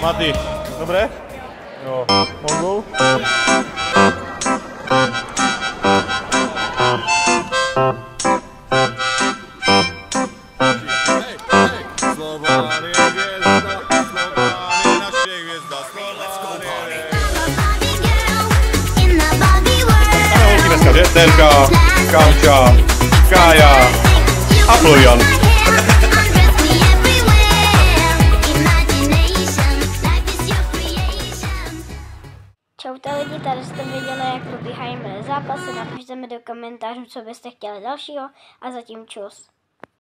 Maty, dobré? Jo, Mongol. Terka, Kamča, Kája a Florian. Čaute lidi, tady jste viděli, jak probíhají moje zápasy, napište mi do komentářů, co byste chtěli dalšího a zatím čus.